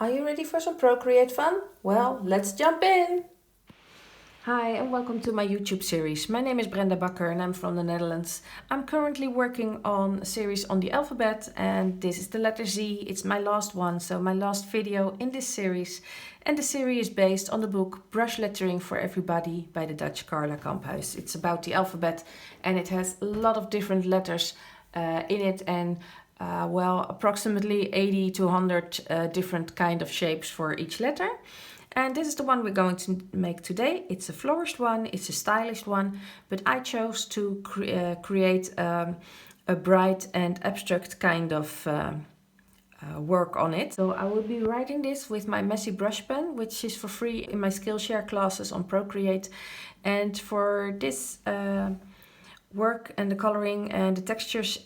Are you ready for some Procreate fun? Well, let's jump in! Hi and welcome to my YouTube series. My name is Brenda Bakker and I'm from the Netherlands. I'm currently working on a series on the alphabet and this is the letter Z. It's my last one, so my last video in this series. And the series is based on the book Brushlettering for Everybody by the Dutch Carla Kamphuis. It's about the alphabet and it has a lot of different letters in it and approximately 80 to 100 different kind of shapes for each letter. And this is the one we're going to make today. It's a flourished one, it's a stylish one, but I chose to create a bright and abstract kind of work on it. So I will be writing this with my messy brush pen, which is for free in my SkillShare classes on Procreate. And for this work and the coloring and the textures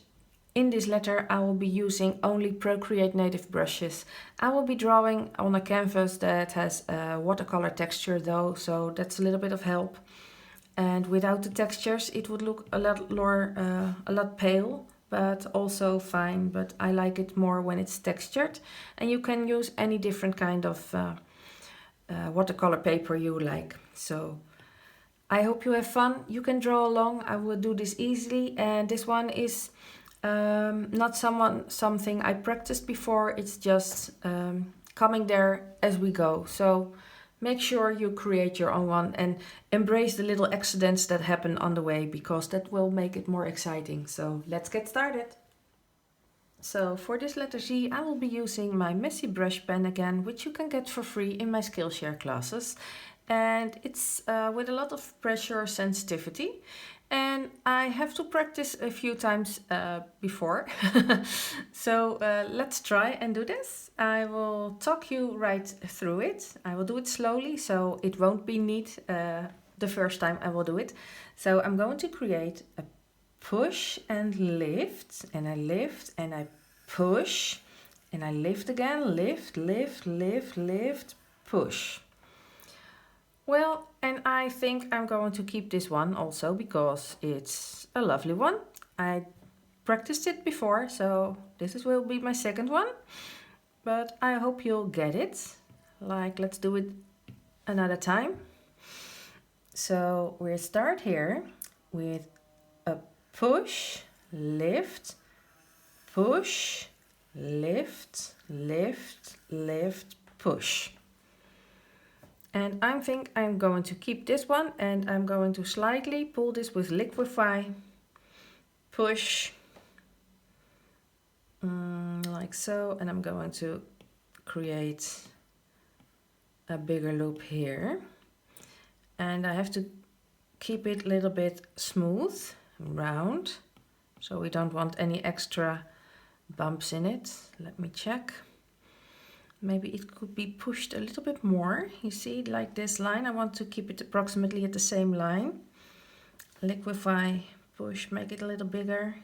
in this letter, I will be using only Procreate native brushes. I will be drawing on a canvas that has a watercolor texture though, so that's a little bit of help. And without the textures, it would look a lot pale, but also fine. But I like it more when it's textured. And you can use any different kind of watercolor paper you like. So I hope you have fun. You can draw along. I will do this easily, and this one is not something I practiced before. It's just coming there as we go. So make sure you create your own one and embrace the little accidents that happen on the way, because that will make it more exciting. So let's get started. So for this letter Z, I will be using my messy brush pen again, which you can get for free in my Skillshare classes. And it's with a lot of pressure sensitivity. And I have to practice a few times before. So let's try and do this. I will talk you right through it. I will do it slowly, so it won't be neat the first time I will do it. So I'm going to create a push and lift, and I lift and I push and I lift again, lift, lift, lift, lift, push. Well, and I think I'm going to keep this one also because it's a lovely one. I practiced it before, so will be my second one. But I hope you'll get it. Like, let's do it another time. So we'll start here with a push, lift, push, lift, lift, lift, push. And I think I'm going to keep this one, and I'm going to slightly pull this with liquify, push, like so, and I'm going to create a bigger loop here. And I have to keep it a little bit smooth, round, so we don't want any extra bumps in it. Let me check. Maybe it could be pushed a little bit more. You see, like this line, I want to keep it approximately at the same line. Liquify, push, make it a little bigger.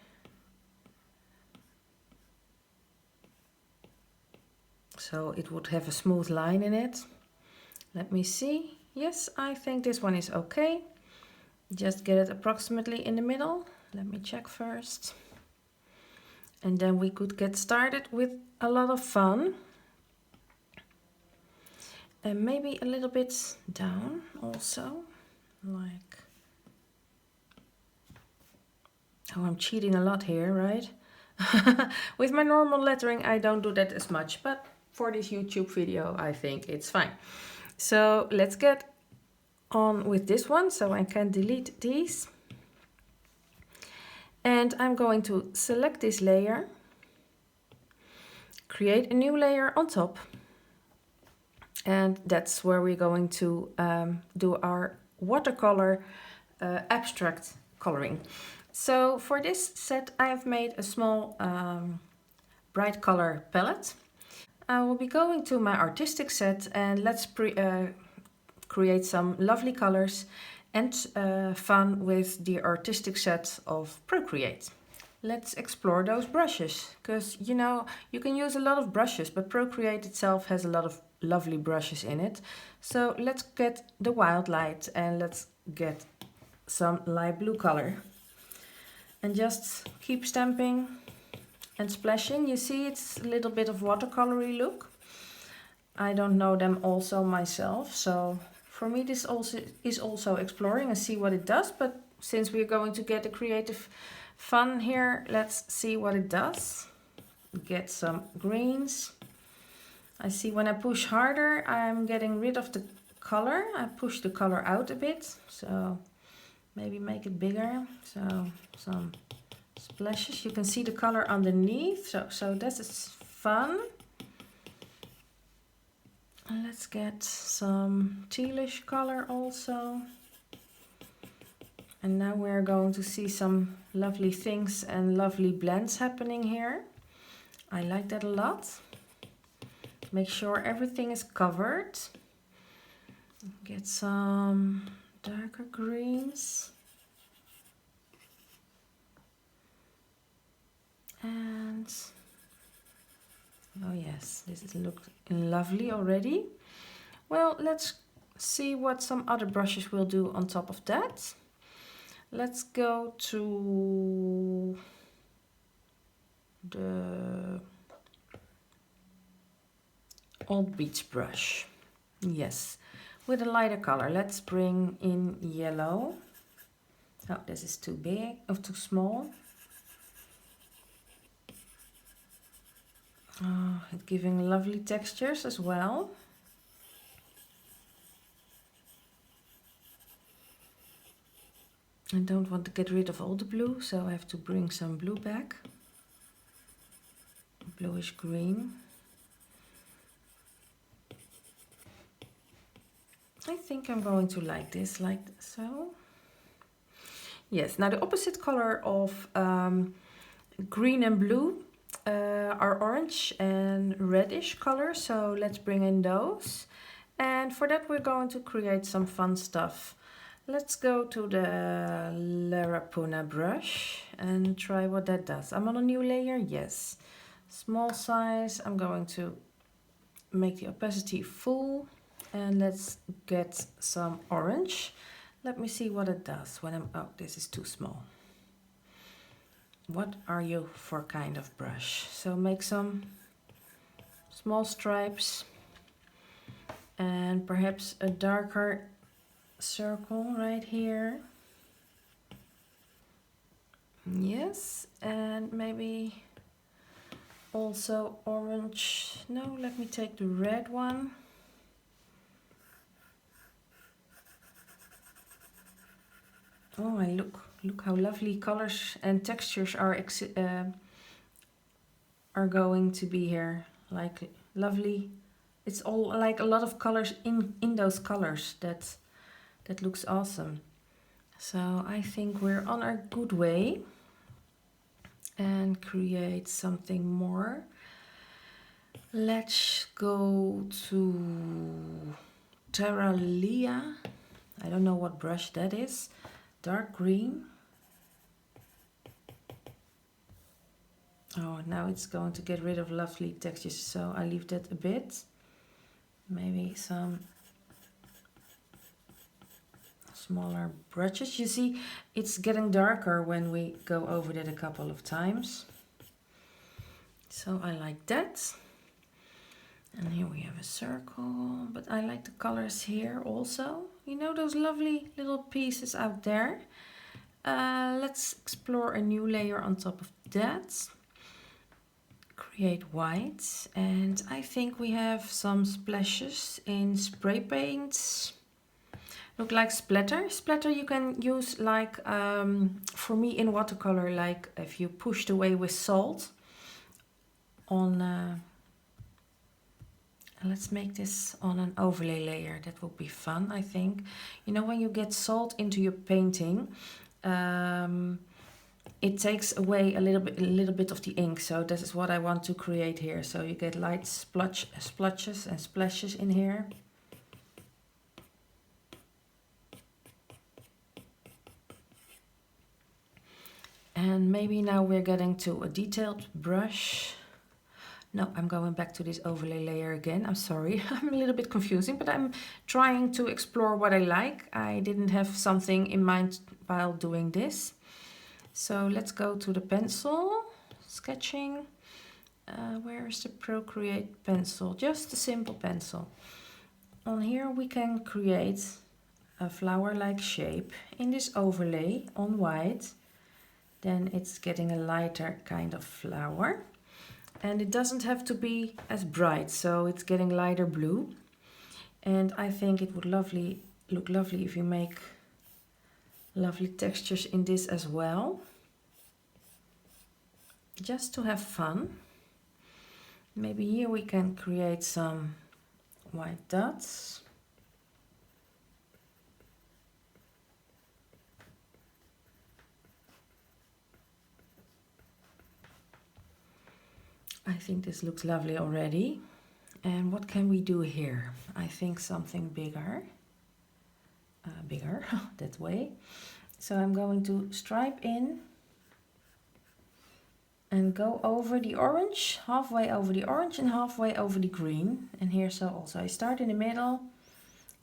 So it would have a smooth line in it. Let me see. Yes, I think this one is okay. Just get it approximately in the middle. Let me check first. And then we could get started with a lot of fun. And maybe a little bit down also, like, oh, I'm cheating a lot here, right? With my normal lettering, I don't do that as much, but for this YouTube video, I think it's fine. So let's get on with this one, so I can delete these. And I'm going to select this layer, create a new layer on top. And that's where we're going to do our watercolor abstract coloring. So for this set, I have made a small bright color palette. I will be going to my artistic set, and let's create some lovely colors and fun with the artistic set of Procreate. Let's explore those brushes, because you know, you can use a lot of brushes, but Procreate itself has a lot of lovely brushes in it. So let's get the wild light and let's get some light blue color. And just keep stamping and splashing. You see, it's a little bit of watercolory look. I don't know them also myself, so for me this also is also exploring and see what it does. But since we're going to get a creative fun here, let's see what it does. Get some greens. I see when I push harder, I'm getting rid of the color. I push the color out a bit, so maybe make it bigger. So some splashes. You can see the color underneath, so this is fun. And let's get some tealish color also. And now we're going to see some lovely things and lovely blends happening here. I like that a lot. Make sure everything is covered. Get some darker greens. And oh yes, this is looked lovely already. Well, let's see what some other brushes will do on top of that. Let's go to the Old Beach brush. Yes, with a lighter color. Let's bring in yellow. Oh, this is too big or too small. Oh, it's giving lovely textures as well. I don't want to get rid of all the blue, so I have to bring some blue back. Bluish green. I think I'm going to like this, like so. Yes, now the opposite color of green and blue are orange and reddish color, so let's bring in those. And for that we're going to create some fun stuff. Let's go to the Larapuna brush and try what that does. I'm on a new layer, yes. Small size, I'm going to make the opacity full. And let's get some orange. Let me see what it does when I'm, oh, this is too small. What are you for kind of brush? So make some small stripes and perhaps a darker circle right here. Yes, and maybe also orange. No, let me take the red one. Oh, and look how lovely colors and textures are going to be here. Like lovely, it's all like a lot of colors in those colors. That looks awesome. So I think we're on a good way. And create something more. Let's go to Terralia. I don't know what brush that is. Dark green. Oh, now it's going to get rid of lovely textures, so I leave that a bit. Maybe some smaller brushes. You see, it's getting darker when we go over that a couple of times. So I like that. And here we have a circle, but I like the colors here also. You know those lovely little pieces out there? Let's explore a new layer on top of that. Create white, and I think we have some splashes in spray paints. Look like splatter. Splatter you can use like, for me in watercolor, like if you pushed away with salt on... Let's make this on an overlay layer. That would be fun, I think. You know, when you get salt into your painting, it takes away a little bit of the ink. So this is what I want to create here. So you get light splotches and splashes in here. And maybe now we're getting to a detailed brush. No, I'm going back to this overlay layer again. I'm sorry, I'm a little bit confusing, but I'm trying to explore what I like. I didn't have something in mind while doing this. So let's go to the pencil, sketching, Where is the Procreate pencil? Just a simple pencil. On here we can create a flower-like shape in this overlay on white. Then it's getting a lighter kind of flower. And it doesn't have to be as bright, so it's getting lighter blue. And I think it would look lovely if you make lovely textures in this as well. Just to have fun. Maybe here we can create some white dots. I think this looks lovely already. And what can we do here? I think something bigger. Bigger, that way. So I'm going to stripe in and go over the orange, halfway over the orange and halfway over the green. And here so also I start in the middle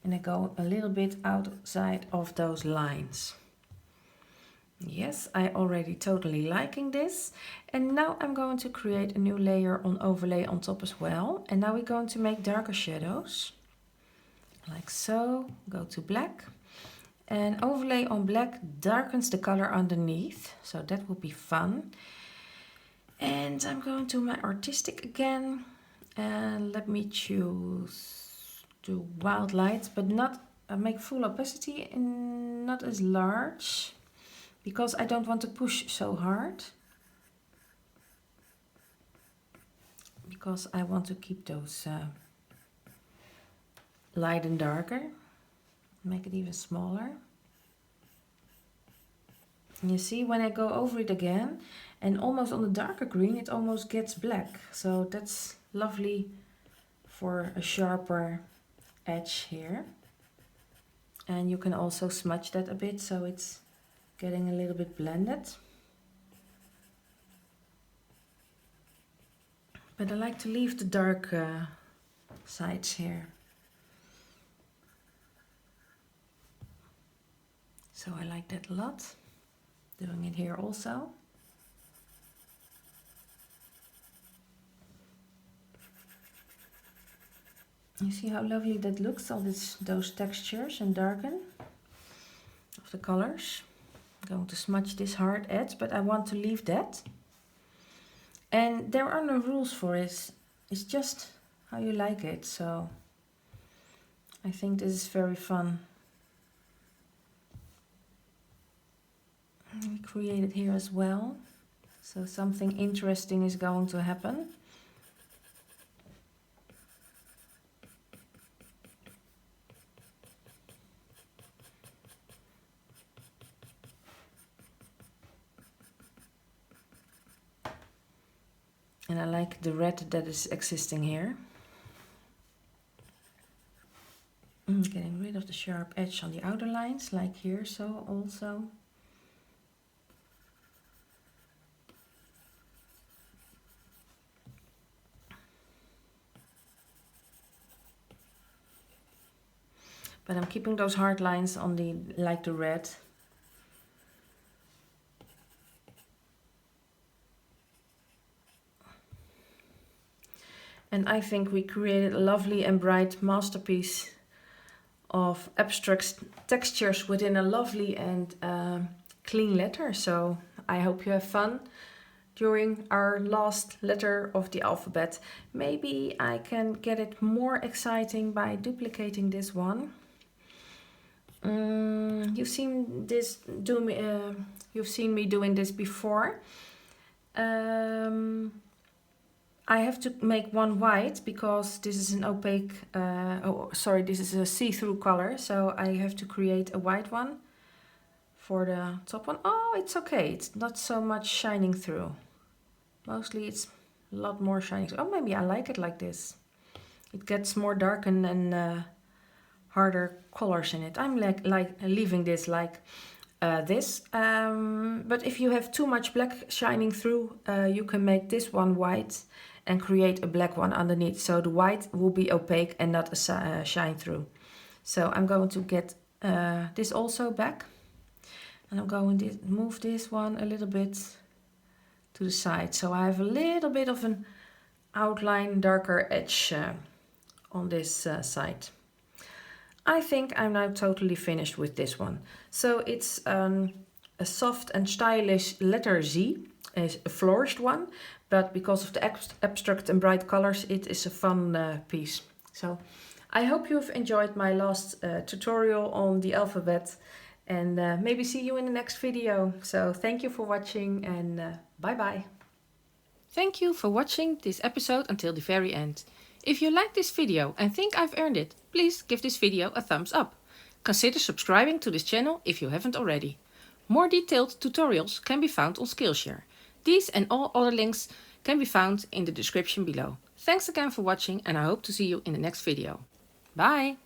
and I go a little bit outside of those lines. Yes, I already totally liking this. And now I'm going to create a new layer on overlay on top as well. And now we're going to make darker shadows. Like so, go to black. And overlay on black darkens the color underneath. So that will be fun. And I'm going to my artistic again. And let me choose the wild light, but not make full opacity and not as large. Because I don't want to push so hard. Because I want to keep those light and darker. Make it even smaller. And you see when I go over it again and almost on the darker green it almost gets black. So that's lovely for a sharper edge here. And you can also smudge that a bit so it's getting a little bit blended. But I like to leave the dark sides here. So I like that a lot. Doing it here also. You see how lovely that looks, all those textures and darken of the colors. I'm going to smudge this hard edge, but I want to leave that. And there are no rules for it. It's just how you like it. So I think this is very fun. We create it here as well. So something interesting is going to happen. And I like the red that is existing here. Getting rid of the sharp edge on the outer lines, like here, so also. But I'm keeping those hard lines on the, like the red. And I think we created a lovely and bright masterpiece of abstract textures within a lovely and clean letter. So I hope you have fun during our last letter of the alphabet. Maybe I can get it more exciting by duplicating this one. You've seen me doing this before. I have to make one white because this is an opaque, this is a see-through color. So I have to create a white one for the top one. Oh, it's okay. It's not so much shining through. Mostly it's a lot more shining through. Oh, maybe I like it like this. It gets more darkened and harder colors in it. I'm like leaving this like this. But if you have too much black shining through, you can make this one white and create a black one underneath. So the white will be opaque and not a shine through. So I'm going to get this also back. And I'm going to move this one a little bit to the side. So I have a little bit of outline, darker edge on this side. I think I'm now totally finished with this one. So it's a soft and stylish letter Z, a flourished one, but because of the abstract and bright colors, it is a fun piece. So I hope you've enjoyed my last tutorial on the alphabet, and maybe see you in the next video. So thank you for watching, and bye bye. Thank you for watching this episode until the very end. If you like this video and think I've earned it, please give this video a thumbs up. Consider subscribing to this channel if you haven't already. More detailed tutorials can be found on SkillShare. These and all other links can be found in the description below. Thanks again for watching, and I hope to see you in the next video. Bye!